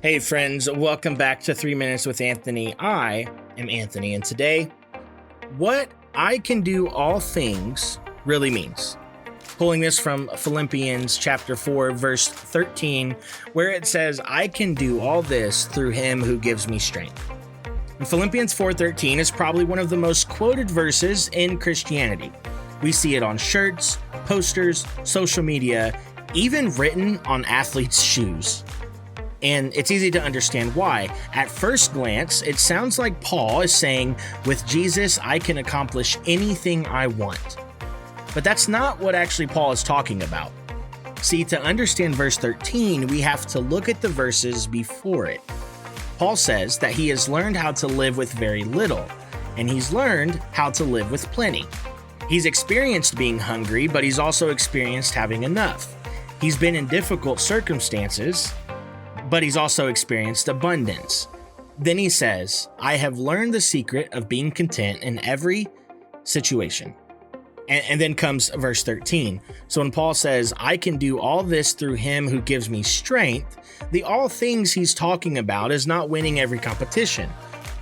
Hey friends, welcome back to 3 Minutes with Anthony. I am Anthony, and today, what I can do all things really means. Pulling this from Philippians chapter 4, verse 13, where it says, I can do all this through him who gives me strength. And Philippians 4:13 is probably one of the most quoted verses in Christianity. We see it on shirts, posters, social media, even written on athletes' shoes. And it's easy to understand why. At first glance, it sounds like Paul is saying, with Jesus, I can accomplish anything I want. But that's not what actually Paul is talking about. See, to understand verse 13, we have to look at the verses before it. Paul says that he has learned how to live with very little, and he's learned how to live with plenty. He's experienced being hungry, but he's also experienced having enough. He's been in difficult circumstances, but he's also experienced abundance. Then he says, I have learned the secret of being content in every situation. And then comes verse 13. So when Paul says, I can do all this through him who gives me strength, the all things he's talking about is not winning every competition,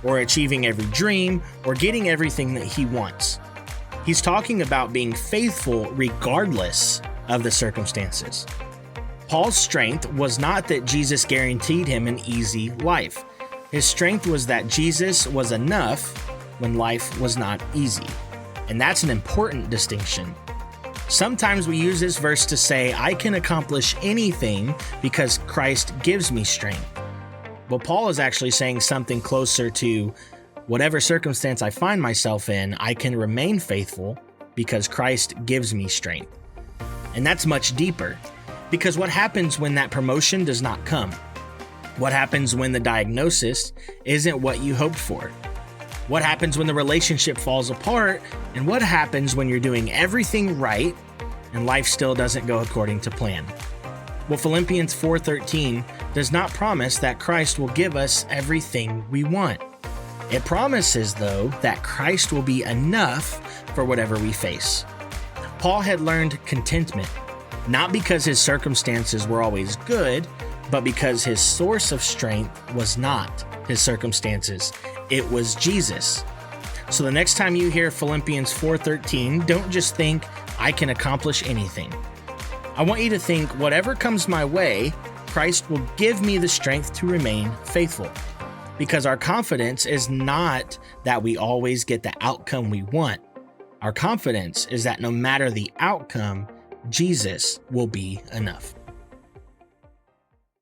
or achieving every dream, or getting everything that he wants. He's talking about being faithful regardless of the circumstances. Paul's strength was not that Jesus guaranteed him an easy life. His strength was that Jesus was enough when life was not easy. And that's an important distinction. Sometimes we use this verse to say, I can accomplish anything because Christ gives me strength. But Paul is actually saying something closer to, whatever circumstance I find myself in, I can remain faithful because Christ gives me strength. And that's much deeper. Because what happens when that promotion does not come? What happens when the diagnosis isn't what you hoped for? What happens when the relationship falls apart? And what happens when you're doing everything right and life still doesn't go according to plan? Well, Philippians 4:13 does not promise that Christ will give us everything we want. It promises, though, that Christ will be enough for whatever we face. Paul had learned contentment. Not because his circumstances were always good, but because his source of strength was not his circumstances. It was Jesus. So the next time you hear Philippians 4:13, don't just think, I can accomplish anything. I want you to think, whatever comes my way, Christ will give me the strength to remain faithful. Because our confidence is not that we always get the outcome we want. Our confidence is that no matter the outcome, Jesus will be enough.